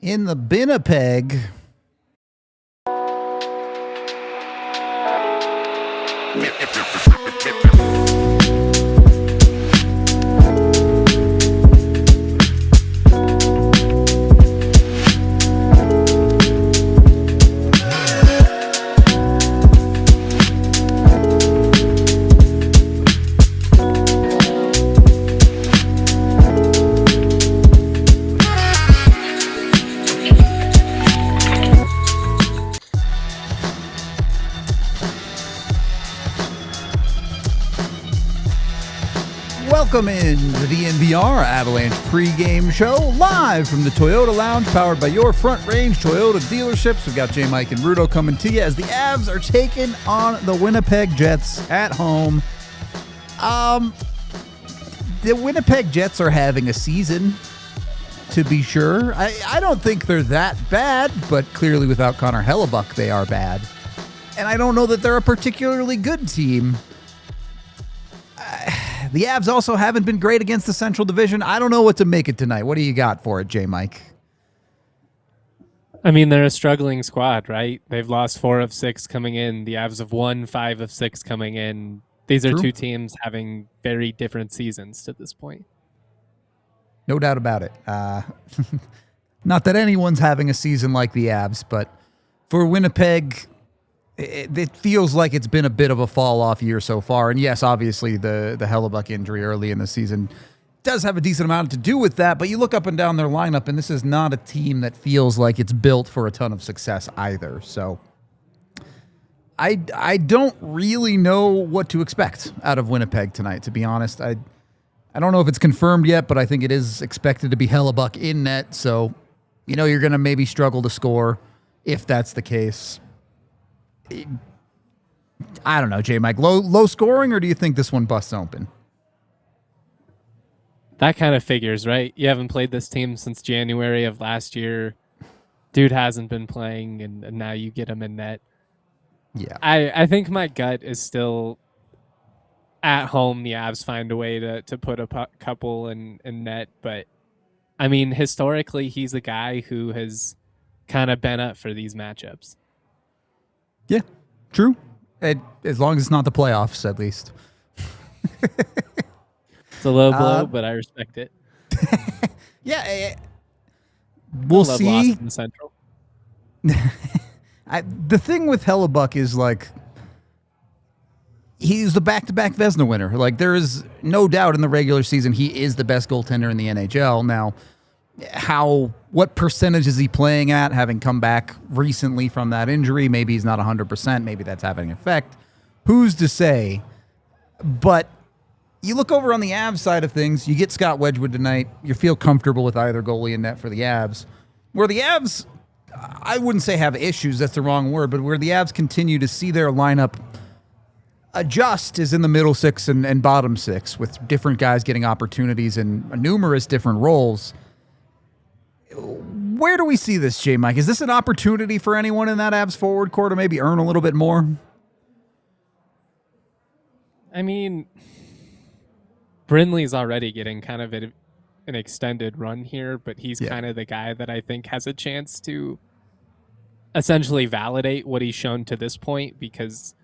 in the Winnipeg. Welcome in to the DNVR Avalanche pregame show, live from the Toyota Lounge, powered by your Front Range Toyota dealerships. We've got J. Mike and Rudo coming to you as the Avs are taking on the Winnipeg Jets at home. The Winnipeg Jets are having a season, to be sure. I don't think they're that bad, but clearly without Connor Hellebuyck, they are bad. And I don't know that they're a particularly good team. The Avs also haven't been great against the Central Division. I don't know what to make it tonight. What do you got for it, J. Mike? I mean, they're a struggling squad, right? They've lost 4 of 6 coming in. The Avs have won 5 of 6 coming in. These are two teams having very different seasons to this point. No doubt about it. Not that anyone's having a season like the Avs, but for Winnipeg, it feels like it's been a bit of a fall-off year so far. And yes, obviously the Hellebuyck injury early in the season does have a decent amount to do with that, but you look up and down their lineup, and this is not a team that feels like it's built for a ton of success either. So I don't really know what to expect out of Winnipeg tonight, to be honest. I don't know if it's confirmed yet, but I think it is expected to be Hellebuyck in net, so you're going to maybe struggle to score if that's the case. I don't know, J. Mike. Low scoring, or do you think this one busts open? That kind of figures, right? You haven't played this team since January of last year. Dude hasn't been playing, and now you get him in net. Yeah. I think my gut is still at home. The Avs find a way to put a couple in net, but I mean, historically, he's a guy who has kind of been up for these matchups. Yeah, true. As long as it's not the playoffs, at least. It's a low blow, but I respect it. Yeah, we'll see. In the Central. The thing with Hellebuyck is, he's the back-to-back Vezina winner. There is no doubt in the regular season he is the best goaltender in the NHL. Now, what percentage is he playing at, having come back recently from that injury? Maybe he's not 100%. Maybe that's having an effect. Who's to say? But you look over on the Avs side of things, you get Scott Wedgwood tonight. You feel comfortable with either goalie in net for the Avs. Where the Avs, I wouldn't say have issues, that's the wrong word, but where the Avs continue to see their lineup adjust is in the middle six and bottom six, with different guys getting opportunities in numerous different roles. Where do we see this, J. Mike? Is this an opportunity for anyone in that Avs forward core to maybe earn a little bit more? I mean, Brindley's already getting kind of an extended run here, but he's kind of the guy that I think has a chance to essentially validate what he's shown to this point, because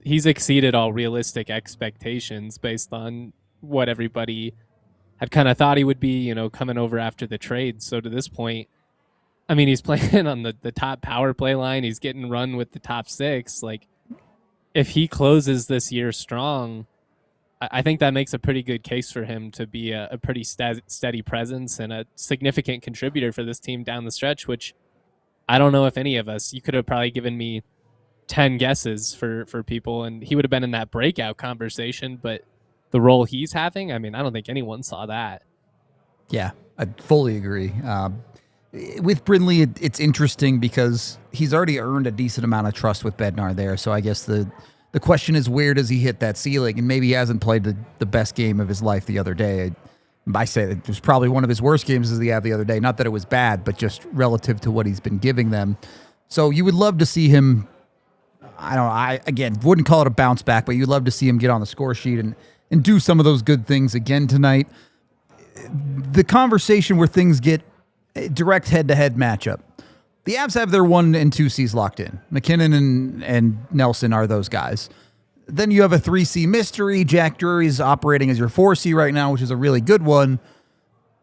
he's exceeded all realistic expectations based on what everybody had kind of thought he would be, coming over after the trade. So to this point, I mean, he's playing on the top power play line. He's getting run with the top 6. If he closes this year strong, I think that makes a pretty good case for him to be a pretty steady presence and a significant contributor for this team down the stretch, which I don't know if any of us, you could have probably given me 10 guesses for people, and he would have been in that breakout conversation, but the role he's having, I mean, I don't think anyone saw that. Yeah, I fully agree. With Brindley, it's interesting because he's already earned a decent amount of trust with Bednar there, so I guess the question is, where does he hit that ceiling? And maybe he hasn't played the best game of his life the other day. I say it was probably one of his worst games as he had the other day. Not that it was bad, but just relative to what he's been giving them. So you would love to see him, I again, wouldn't call it a bounce back, but you'd love to see him get on the score sheet and do some of those good things again tonight. The conversation where things get a direct head-to-head matchup. The Avs have their 1 and 2 Cs locked in. McKinnon and Nelson are those guys. Then you have a 3C mystery. Jack Drury's operating as your 4C right now, which is a really good one.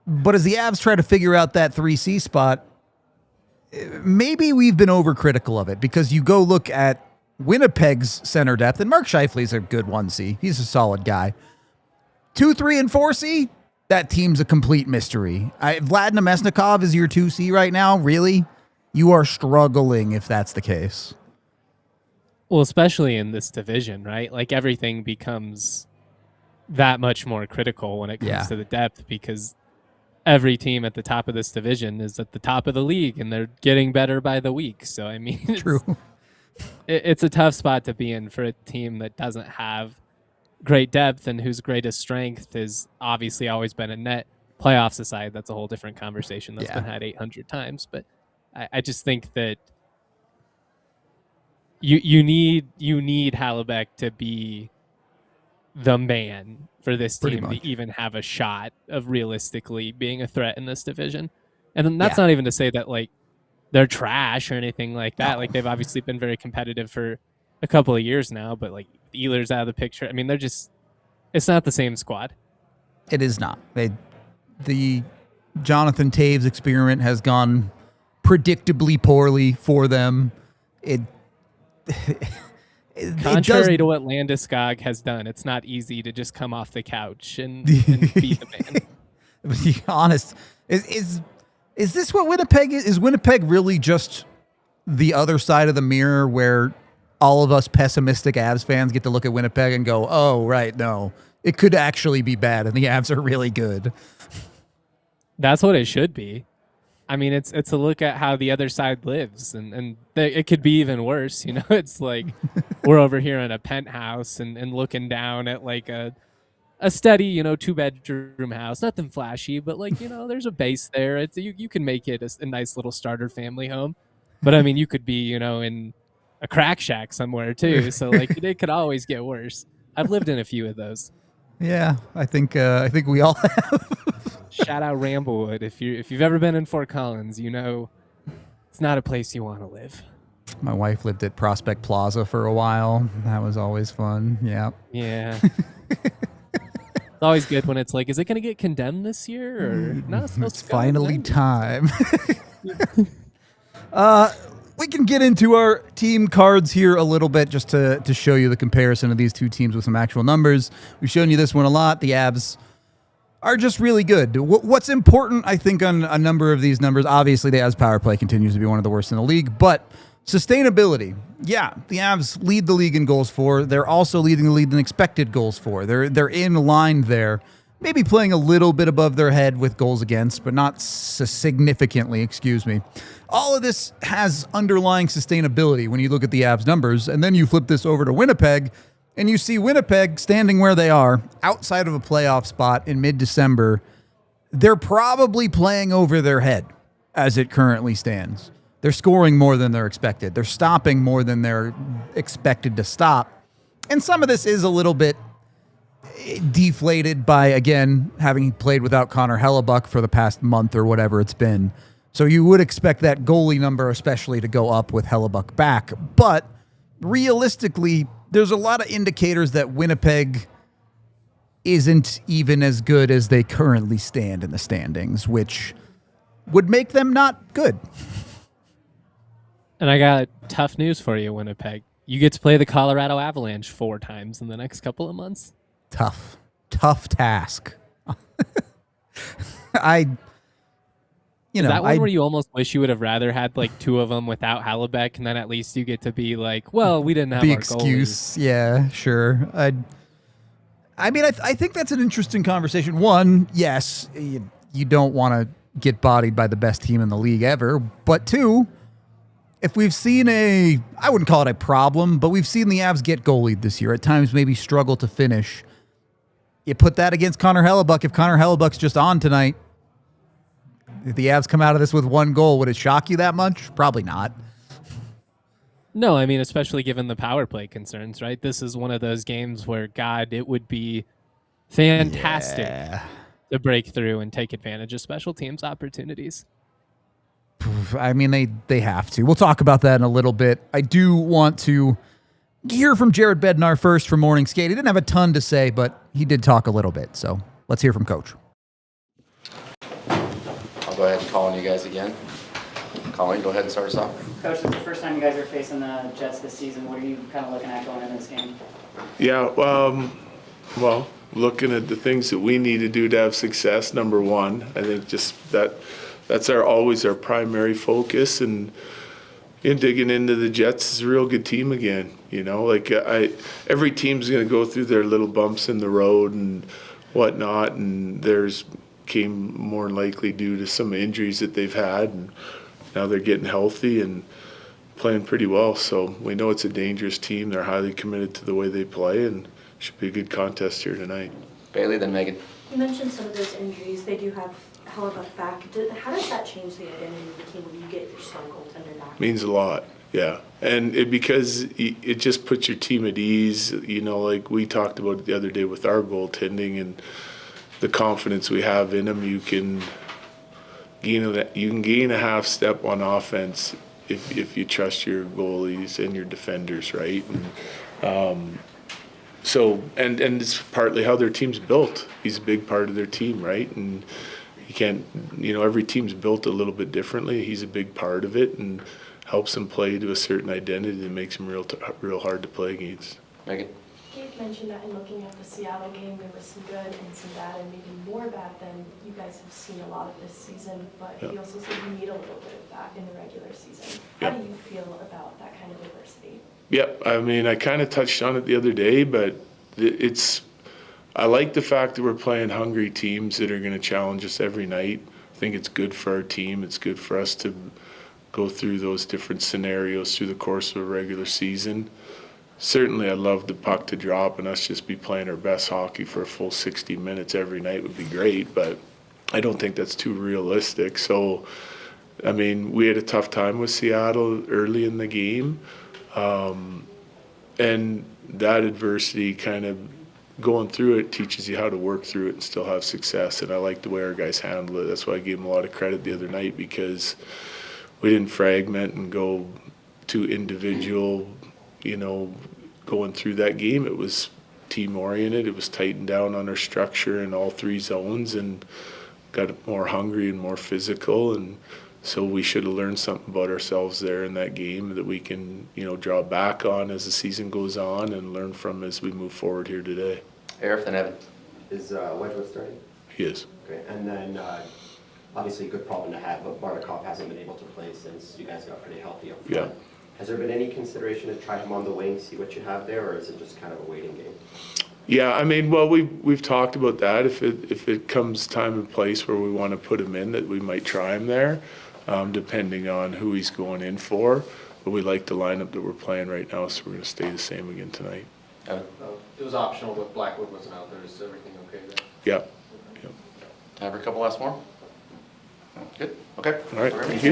But as the Avs try to figure out that 3C spot, maybe we've been overcritical of it, because you go look at Winnipeg's center depth, and Mark Scheifele's a good 1C. He's a solid guy. 2, 3, and 4C, that team's a complete mystery. Vlad Namestnikov is your 2C right now, really? You are struggling if that's the case. Well, especially in this division, right? Like, everything becomes that much more critical when it comes to the depth, because every team at the top of this division is at the top of the league, and they're getting better by the week. So, I mean, it's a tough spot to be in for a team that doesn't have great depth and whose greatest strength is obviously always been a net. Playoffs aside, that's a whole different conversation that's been had 800 times. But I just think that you need Hellebuyck to be the man for this team to even have a shot of realistically being a threat in this division. And then that's not even to say that like they're trash or anything like that. Like, they've obviously been very competitive for a couple of years now, but like Ehlers out of the picture. I mean, it's not the same squad. It is not. The Jonathan Taves experiment has gone predictably poorly for them. Contrary to what Landeskog has done, it's not easy to just come off the couch and be the man. To be honest, is this what Winnipeg is? Is Winnipeg really just the other side of the mirror, where all of us pessimistic Avs fans get to look at Winnipeg and go, oh, right, no, it could actually be bad, and the Avs are really good? That's what it should be. I mean, it's a look at how the other side lives, and it could be even worse. You know, it's like we're over here in a penthouse and looking down at like a steady, 2-bedroom house, nothing flashy, but like, there's a base there. It's you can make it a nice little starter family home. But I mean, you could be, in a crack shack somewhere too. So like, it could always get worse. I've lived in a few of those. Yeah, I think we all have. Shout out Ramblewood. If you've ever been in Fort Collins, it's not a place you want to live. My wife lived at Prospect Plaza for a while. That was always fun. Yeah. Yeah. It's always good when it's like, is it going to get condemned this year? Or no, it's finally time. We can get into our team cards here a little bit just to show you the comparison of these two teams with some actual numbers. We've shown you this one a lot. The Avs are just really good. What's important, I think, on a number of these numbers, obviously the Avs power play continues to be one of the worst in the league, but sustainability. Yeah, the Avs lead the league in goals for. They're also leading the league in expected goals for. They're in line there, maybe playing a little bit above their head with goals against, but not significantly, excuse me. All of this has underlying sustainability when you look at the Avs numbers, and then you flip this over to Winnipeg, and you see Winnipeg standing where they are, outside of a playoff spot in mid-December. They're probably playing over their head as it currently stands. They're scoring more than they're expected. They're stopping more than they're expected to stop. And some of this is a little bit deflated by, again, having played without Connor Hellebuyck for the past month or whatever it's been. So you would expect that goalie number especially to go up with Hellebuyck back. But realistically, there's a lot of indicators that Winnipeg isn't even as good as they currently stand in the standings, which would make them not good. And I got tough news for you, Winnipeg. You get to play the Colorado Avalanche 4 times in the next couple of months. Tough task. Is that one where you almost wish you would have rather had like 2 of them without Hellebuyck, and then at least you get to be like, well, we didn't have the our excuse. goalies. Yeah, sure. I think that's an interesting conversation. One, yes, you don't want to get bodied by the best team in the league ever. But 2, if we've seen I wouldn't call it a problem, but we've seen the Avs get goalied this year, at times maybe struggle to finish. You put that against Connor Hellebuyck. If Connor Hellebuck's just on tonight, if the Avs come out of this with 1 goal, would it shock you that much? Probably not. No, I mean, especially given the power play concerns, right? This is one of those games where, God, it would be fantastic to break through and take advantage of special teams opportunities. I mean, they have to. We'll talk about that in a little bit. I do want to hear from Jared Bednar first from Morning Skate. He didn't have a ton to say, but he did talk a little bit. So let's hear from Coach. I'll go ahead and call on you guys again. Colin, go ahead and start us off. Coach, it's the first time you guys are facing the Jets this season. What are you kind of looking at going into this game? Yeah, well, looking at the things that we need to do to have success, number one, I think just that's always our primary focus, and digging into the Jets is a real good team again. Every team's going to go through their little bumps in the road and whatnot, and theirs came more likely due to some injuries that they've had, and now they're getting healthy and playing pretty well. So we know it's a dangerous team. They're highly committed to the way they play, and should be a good contest here tonight. Bailey, then Megan. You mentioned some of those injuries. They do have a hell of a back. How does that change the identity of the team when you get your star goaltender back? Means a lot, yeah. And because it just puts your team at ease. Like we talked about the other day with our goaltending and the confidence we have in them, you can gain a half step on offense if you trust your goalies and your defenders, right? And it's partly how their team's built. He's a big part of their team, right? And you can't, every team's built a little bit differently. He's a big part of it and helps them play to a certain identity that makes them real hard to play against. Megan. Dave mentioned that in looking at the Seattle game, there was some good and some bad, and maybe more bad than you guys have seen a lot of this season. But he also said you need a little bit of that in the regular season. How do you feel about that kind of diversity? Yep. I mean, I kind of touched on it the other day, but I like the fact that we're playing hungry teams that are going to challenge us every night. I think it's good for our team. It's good for us to go through those different scenarios through the course of a regular season. Certainly, I'd love the puck to drop and us just be playing our best hockey for a full 60 minutes every night would be great, but I don't think that's too realistic. So, I mean, we had a tough time with Seattle early in the game, and that adversity kind of going through it teaches you how to work through it and still have success, and I like the way our guys handled it. That's why I gave them a lot of credit the other night, because we didn't fragment and go too individual, going through that game. It was team-oriented. It was tightened down on our structure in all three zones and got more hungry and more physical. And so we should have learned something about ourselves there in that game that we can, draw back on as the season goes on and learn from as we move forward here today. Arif, then Evan. Is Wedgwood starting? He is. Okay, and then obviously a good problem to have, but Bartikov hasn't been able to play since you guys got pretty healthy up front. Yeah. Has there been any consideration to try him on the wing, see what you have there, or is it just kind of a waiting game? Yeah, I mean, well, we've talked about that. If it comes time and place where we want to put him in, that we might try him there, depending on who he's going in for. But we like the lineup that we're playing right now, so we're going to stay the same again tonight. Evan. It was optional, but Blackwood wasn't out there. Is everything okay there? Yeah. Have a couple last more? Good. Okay. All right. Thank you.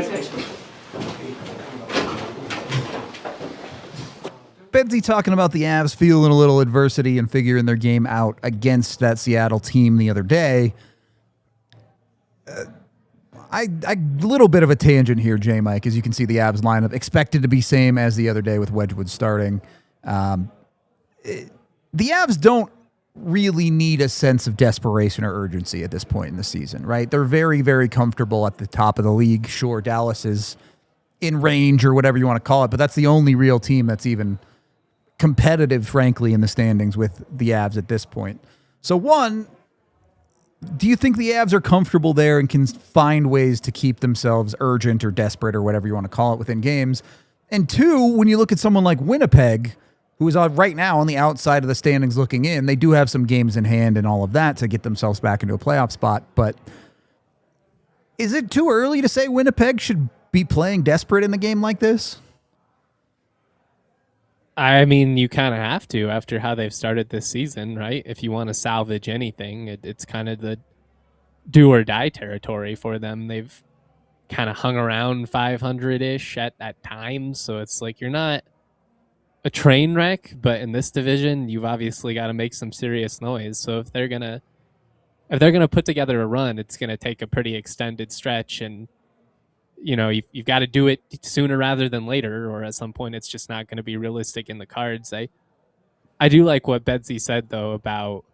Bedsy talking about the Avs feeling a little adversity and figuring their game out against that Seattle team the other day. A little bit of a tangent here, J-Mike, as you can see the Avs lineup expected to be same as the other day with Wedgwood starting. The Avs don't really need a sense of desperation or urgency at this point in the season, right? They're very, very comfortable at the top of the league. Sure, Dallas is in range or whatever you want to call it, but that's the only real team that's even competitive, frankly, in the standings with the Avs at this point. So one, do you think the Avs are comfortable there and can find ways to keep themselves urgent or desperate or whatever you want to call it within games? And two, when you look at someone like Winnipeg, who is right now on the outside of the standings looking in, they do have some games in hand and all of that to get themselves back into a playoff spot. But is it too early to say Winnipeg should be playing desperate in the game like this? I mean, you kind of have to after how they've started this season, right? If you want to salvage anything, it's kind of the do or die territory for them. They've kind of hung around 500-ish at times, so it's like you're not a train wreck, but in this division, you've obviously got to make some serious noise. So if they're gonna put together a run, it's gonna take a pretty extended stretch, and you've got to do it sooner rather than later, or at some point it's just not going to be realistic in the cards. I do like what Bedsy said, though, about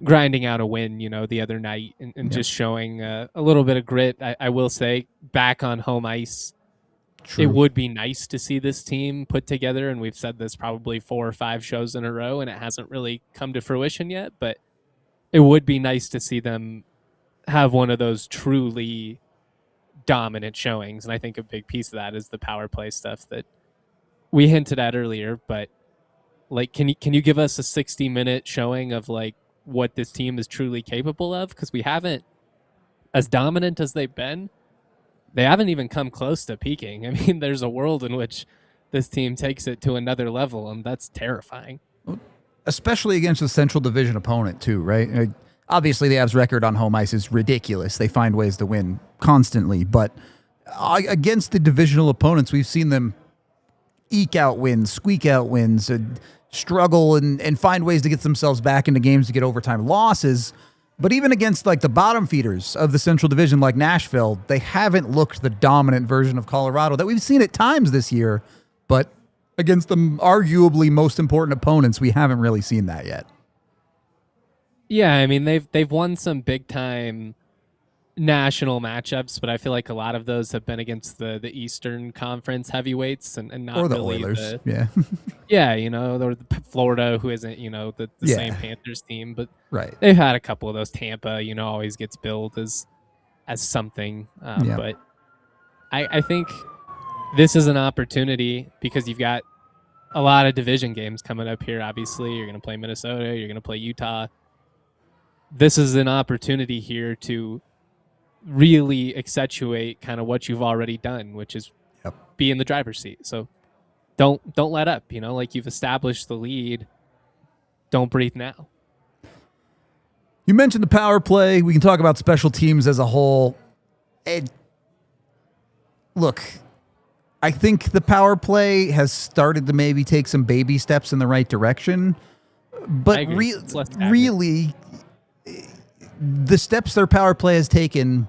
grinding out a win, the other night and just showing a little bit of grit. I will say, back on home ice, It would be nice to see this team put together, and we've said this probably 4 or 5 shows in a row, and it hasn't really come to fruition yet, but it would be nice to see them have one of those truly dominant showings, and I think a big piece of that is the power play stuff that we hinted at earlier. But can you give us a 60-minute showing of what this team is truly capable of? Because we haven't, as dominant as they've been, they haven't even come close to peaking. I mean, there's a world in which this team takes it to another level, and that's terrifying. Especially against a Central Division opponent, too, right? Obviously, the Avs' record on home ice is ridiculous. They find ways to win constantly. But against the divisional opponents, we've seen them eke out wins, squeak out wins, struggle and find ways to get themselves back into games to get overtime losses. But even against the bottom feeders of the Central Division like Nashville, they haven't looked the dominant version of Colorado that we've seen at times this year. But against the arguably most important opponents, we haven't really seen that yet. Yeah, I mean, they've won some big time national matchups, but I feel like a lot of those have been against the Eastern Conference heavyweights and not or the really Oilers. Yeah, or the Florida, who isn't the same Panthers team, but right. They've had a couple of those. Tampa, always gets billed as something, but I think this is an opportunity because you've got a lot of division games coming up here. Obviously, you're going to play Minnesota, you're going to play Utah. This is an opportunity here to really accentuate kind of what you've already done, which is be in the driver's seat. So don't let up, you've established the lead. Don't breathe now. You mentioned the power play. We can talk about special teams as a whole. Look, I think the power play has started to maybe take some baby steps in the right direction, but really the steps their power play has taken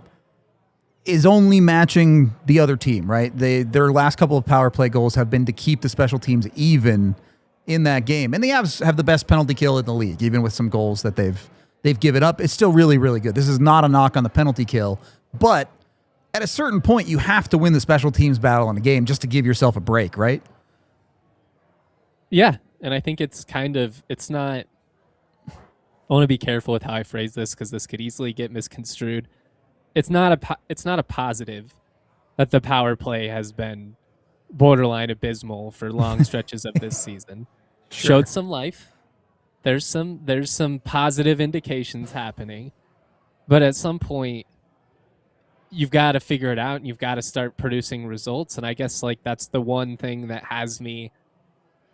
is only matching the other team, right? Their last couple of power play goals have been to keep the special teams even in that game. And the Avs have the best penalty kill in the league, even with some goals that they've given up. It's still really, really good. This is not a knock on the penalty kill, but at a certain point, you have to win the special teams battle in a game just to give yourself a break, right? Yeah, and I think it's not... I want to be careful with how I phrase this because this could easily get misconstrued. It's not a positive that the power play has been borderline abysmal for long stretches of this season. Sure. Showed some life. There's some positive indications happening, but at some point you've got to figure it out and you've got to start producing results. And I guess that's the one thing that has me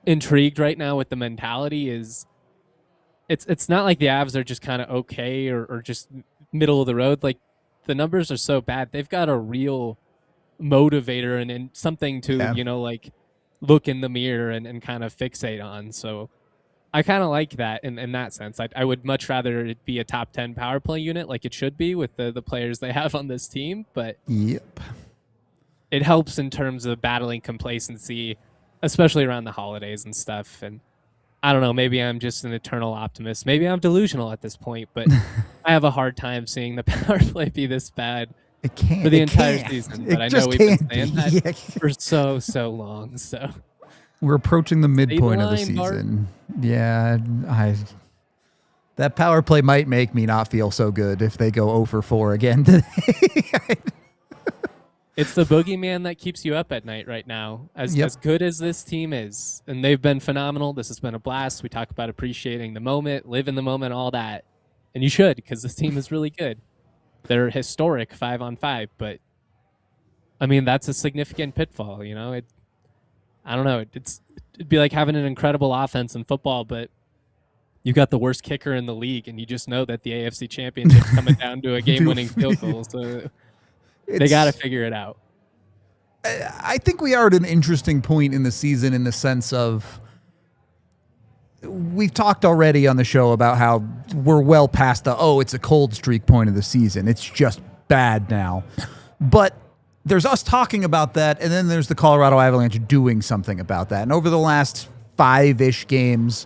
intrigued right now with the mentality is it's not like the Avs are just kind of okay or just middle of the road. The numbers are so bad. They've got a real motivator and something to, look in the mirror and kind of fixate on. So I kind of like that in that sense. I would much rather it be a top 10 power play unit like it should be with the players they have on this team. But it helps in terms of battling complacency, especially around the holidays and stuff. And I don't know, maybe I'm just an eternal optimist. Maybe I'm delusional at this point, but I have a hard time seeing the power play be this bad for the entire season. But I know we've been saying that for so long. So we're approaching the midpoint of the season. Yeah, that power play might make me not feel so good if they go 0 for 4 again today. It's the boogeyman that keeps you up at night right now. As good as this team is, and they've been phenomenal. This has been a blast. We talk about appreciating the moment, live in the moment, all that. And you should, because this team is really good. They're historic 5-on-5, but I mean, that's a significant pitfall, I don't know. It'd be like having an incredible offense in football, but you got the worst kicker in the league, and you just know that the AFC Championship's coming down to a game-winning field goal. So they got to figure it out. I think we are at an interesting point in the season in the sense of we've talked already on the show about how we're well past it's a cold streak point of the season. It's just bad now. But there's us talking about that, and then there's the Colorado Avalanche doing something about that. And over the last 5-ish games,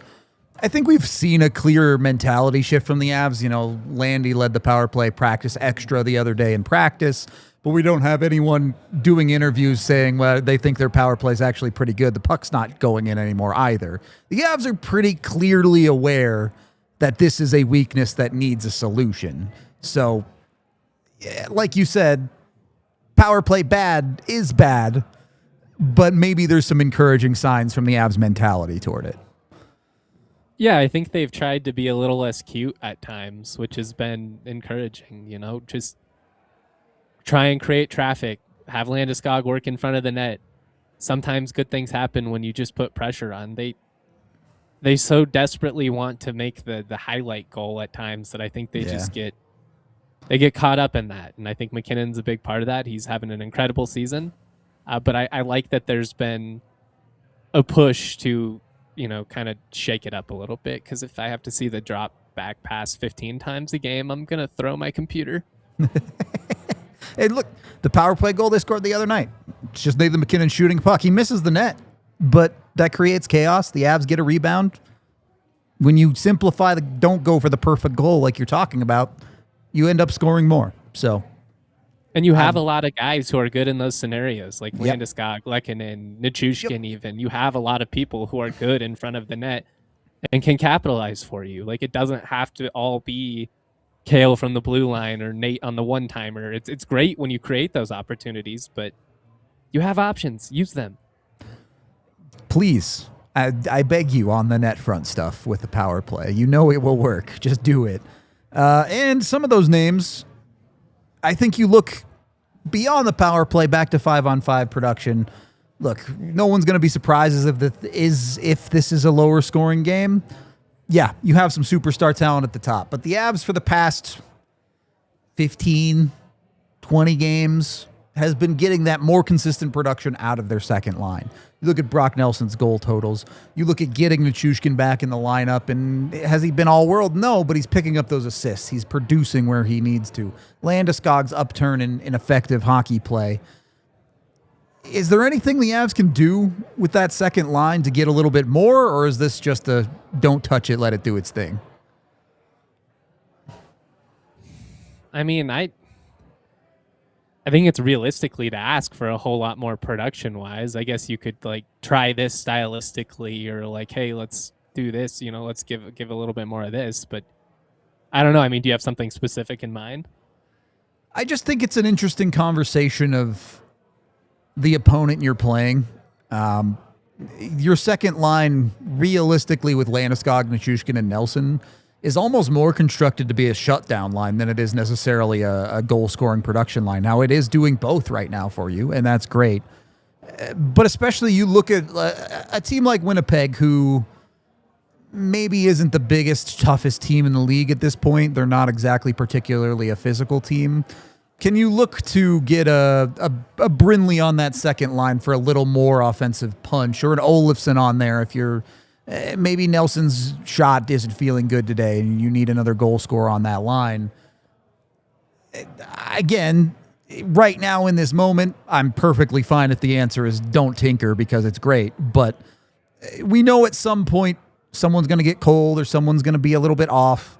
I think we've seen a clear mentality shift from the Avs. You know, Landy led the power play practice extra the other day in practice, but we don't have anyone doing interviews saying, well, they think their power play is actually pretty good. The puck's not going in anymore either. The Avs are pretty clearly aware that this is a weakness that needs a solution. So, yeah, like you said, power play bad is bad, but maybe there's some encouraging signs from the Avs mentality toward it. Yeah, I think they've tried to be a little less cute at times, which has been encouraging, you know, just try and create traffic, have Landeskog work in front of the net. Sometimes good things happen when you just put pressure on. They so desperately want to make the highlight goal at times that I think they just get caught up in that. And I think McKinnon's a big part of that. He's having an incredible season. But I like that there's been a push to, you know, kind of shake it up a little bit, because if I have to see the drop back pass 15 times a game, I'm going to throw my computer. Hey, look, the power play goal they scored the other night. It's just Nathan McKinnon shooting puck. He misses the net, but that creates chaos. The Avs get a rebound. When you simplify don't go for the perfect goal like you're talking about, you end up scoring more. So, and you have a lot of guys who are good in those scenarios, like Landeskog, Lehkonen, Nichushkin even. You have a lot of people who are good in front of the net and can capitalize for you. Like, it doesn't have to all be Kale from the blue line or Nate on the one-timer. It's great when you create those opportunities, but you have options. Use them. Please, I beg you, on the net front stuff with the power play. You know it will work. Just do it. And some of those names, I think you look beyond the power play back to 5-on-5 production. Look, no one's going to be surprised if this is a lower scoring game. Yeah, you have some superstar talent at the top, but the Avs for the past 15, 20 games has been getting that more consistent production out of their second line. You look at Brock Nelson's goal totals. You look at getting Nichushkin back in the lineup, and has he been all-world? No, but he's picking up those assists. He's producing where he needs to. Landeskog's upturn in effective hockey play. Is there anything the Avs can do with that second line to get a little bit more, or is this just a don't touch it, let it do its thing? I mean, I think it's realistically to ask for a whole lot more production-wise. I guess you could like try this stylistically, or like, hey, let's do this. You know, let's give a little bit more of this. But I don't know. I mean, do you have something specific in mind? I just think it's an interesting conversation of the opponent you're playing. Your second line, realistically, with Landeskog, Nichushkin, and Nelson, is almost more constructed to be a shutdown line than it is necessarily a goal-scoring production line. Now, it is doing both right now for you, and that's great. But especially you look at a team like Winnipeg, who maybe isn't the biggest, toughest team in the league at this point. They're not exactly particularly a physical team. Can you look to get a Brindley on that second line for a little more offensive punch, or an Olofsson on there if you're maybe Nelson's shot isn't feeling good today and you need another goal scorer on that line? Again, right now in this moment, I'm perfectly fine if the answer is don't tinker because it's great. But we know at some point someone's going to get cold or someone's going to be a little bit off.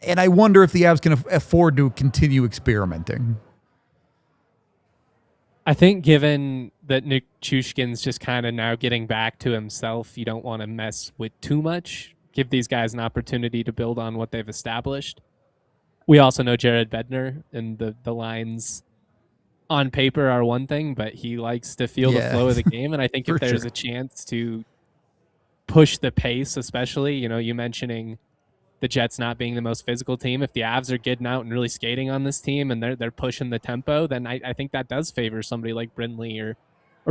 And I wonder if the Avs can afford to continue experimenting. I think given that Nichushkin's just kind of now getting back to himself, you don't want to mess with too much. Give these guys an opportunity to build on what they've established. We also know Jared Bednar, and the lines on paper are one thing, but he likes to feel the flow of the game. And I think if there's a chance to push the pace, especially, you know, you mentioning the Jets not being the most physical team, if the Avs are getting out and really skating on this team and they're pushing the tempo, then I think that does favor somebody like Brindley or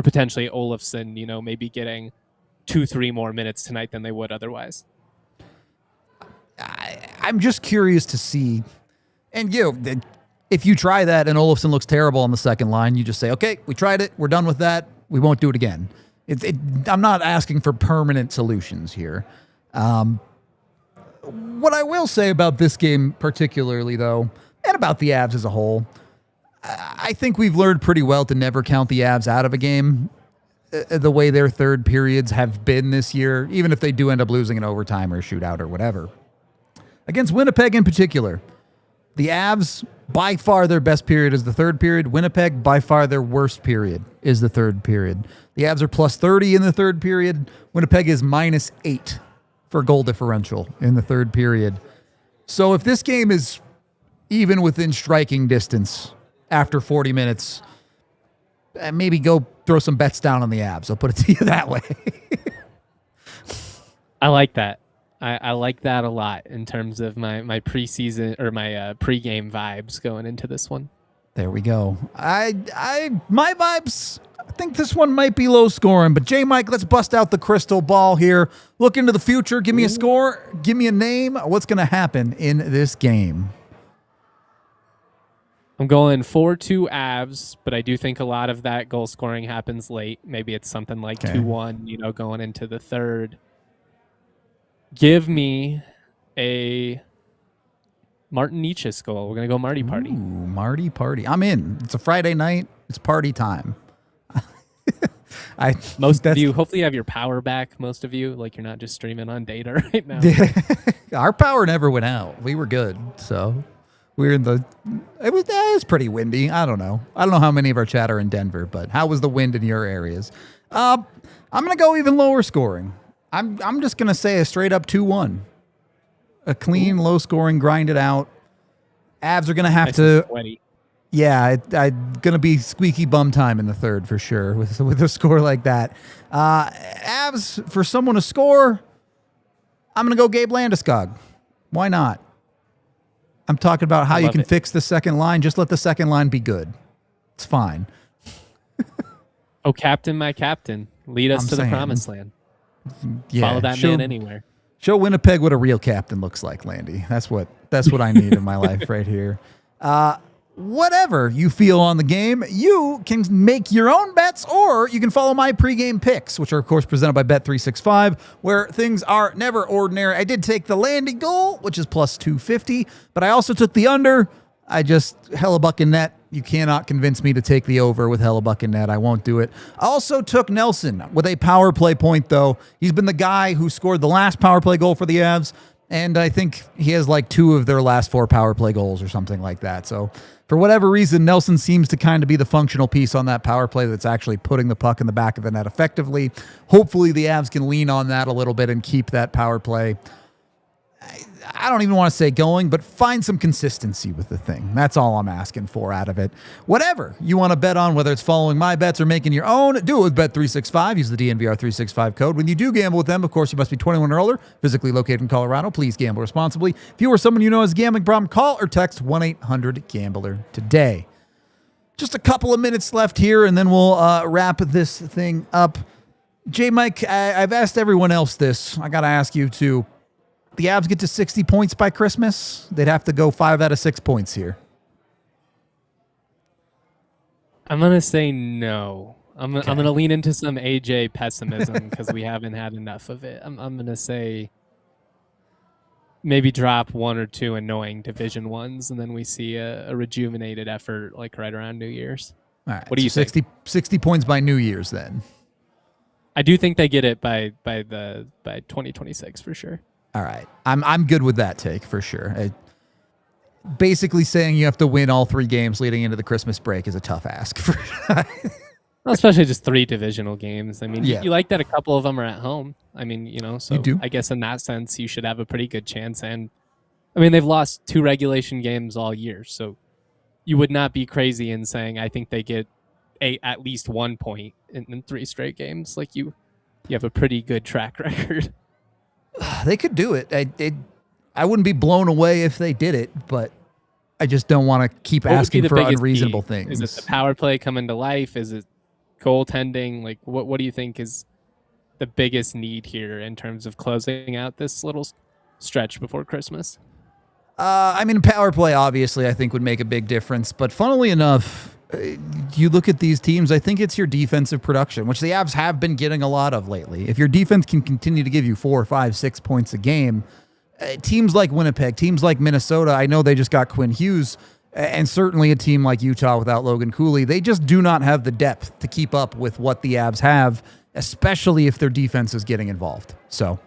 potentially Olofsson, you know, maybe getting 2-3 more minutes tonight than they would otherwise. I'm just curious to see, and if you try that and Olofsson looks terrible on the second line, you just say, okay, we tried it, we're done with that, we won't do it again. I'm not asking for permanent solutions here. What I will say about this game particularly, though, and about the Avs as a whole, I think we've learned pretty well to never count the Avs out of a game the way their third periods have been this year, even if they do end up losing an overtime or shootout or whatever. Against Winnipeg in particular, the Avs, by far their best period is the third period. Winnipeg, by far their worst period is the third period. The Avs are plus 30 in the third period. Winnipeg is minus 8 for goal differential in the third period. So if this game is even within striking distance after 40 minutes, maybe go throw some bets down on the Avs. I'll put it to you that way. I like that. I like that a lot in terms of my preseason or my pregame vibes going into this one. There we go. My vibes, I think this one might be low scoring, but J-Mike, let's bust out the crystal ball here. Look into the future. Give me a score. Give me a name. What's going to happen in this game? I'm going 4-2 Avs, but I do think a lot of that goal scoring happens late. Maybe it's something like 2-1, going into the third. Give me a Martin Nietzsche's goal. We're going to go Marty Party. Ooh, Marty Party. I'm in. It's a Friday night. It's party time. Most of you, hopefully you have your power back, most of you. Like you're not just streaming on data right now. Our power never went out. We were good, so... We're in the. It was pretty windy. I don't know how many of our chat are in Denver, but how was the wind in your areas? I'm gonna go even lower scoring. I'm just gonna say a straight up 2-1, a clean, low scoring, grind it out. Avs are gonna have to. Sweaty. Yeah, I'm gonna be squeaky bum time in the third for sure with a score like that. Avs for someone to score. I'm gonna go Gabe Landeskog. Why not? I'm talking about how you can fix the second line. Just let the second line be good. It's fine. Oh, captain, my captain. Lead us to the promised land. Yeah, follow that man anywhere. Show Winnipeg what a real captain looks like, Landy. That's what I need in my life right here. Whatever you feel on the game, you can make your own bets, or you can follow my pregame picks, which are, of course, presented by Bet365, where things are never ordinary. I did take the Landy goal, which is plus 250, but I also took the under. Hellebuck and net. You cannot convince me to take the over with Hellebuck and net. I won't do it. I also took Nelson with a power play point, though. He's been the guy who scored the last power play goal for the Avs, and I think he has like 2 of their last 4 power play goals or something like that. So for whatever reason, Nelson seems to kind of be the functional piece on that power play that's actually putting the puck in the back of the net effectively. Hopefully the Avs can lean on that a little bit and keep that power play. I don't even want to say going, but find some consistency with the thing. That's all I'm asking for out of it. Whatever you want to bet on, whether it's following my bets or making your own, do it with Bet365. Use the DNVR 365 code. When you do gamble with them, of course, you must be 21 or older, physically located in Colorado. Please gamble responsibly. If you or someone you know has a gambling problem, call or text 1-800-GAMBLER today. Just a couple of minutes left here, and then we'll wrap this thing up. J-Mike, I've asked everyone else this. I got to ask you, too. The Avs get to 60 points by Christmas, they'd have to go 5 out of 6 points here. I'm going to say no. I'm going to lean into some AJ pessimism because we haven't had enough of it. I'm going to say maybe drop 1 or 2 annoying Division ones, and then we see a rejuvenated effort like right around New Year's. All right, what do you think? 60 points by New Year's then. I do think they get it by 2026 for sure. All right. I'm good with that take for sure. Basically saying you have to win all 3 games leading into the Christmas break is a tough ask. Well, especially just 3 divisional games. I mean, yeah. You like that a couple of them are at home. I mean, so you do. I guess in that sense, you should have a pretty good chance. And I mean, they've lost 2 regulation games all year. So you would not be crazy in saying, I think they get at least 1 point in 3 straight games. Like you have a pretty good track record. They could do it. I wouldn't be blown away if they did it, but I just don't want to keep asking for unreasonable things. Is it the power play coming to life? Is it goaltending? Like, what do you think is the biggest need here in terms of closing out this little stretch before Christmas? I mean, power play obviously I think would make a big difference, but funnily enough, you look at these teams, I think it's your defensive production, which the Avs have been getting a lot of lately. If your defense can continue to give you 4, 5, 6 points a game, teams like Winnipeg, teams like Minnesota, I know they just got Quinn Hughes, And certainly a team like Utah without Logan Cooley, they just do not have the depth to keep up with what the Avs have, especially if their defense is getting involved. So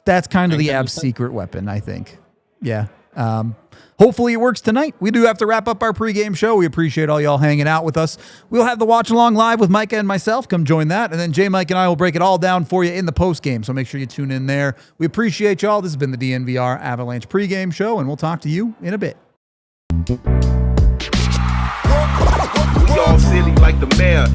that's kind of the Avs' secret weapon, I think. Yeah. Hopefully it works tonight. We do have to wrap up our pregame show. We appreciate all y'all hanging out with us. We'll have the watch along live with Micah and myself. Come join that. And then J. Mike and I will break it all down for you in the postgame. So make sure you tune in there. We appreciate y'all. This has been the DNVR Avalanche pregame show, and we'll talk to you in a bit. We all silly like the mayor.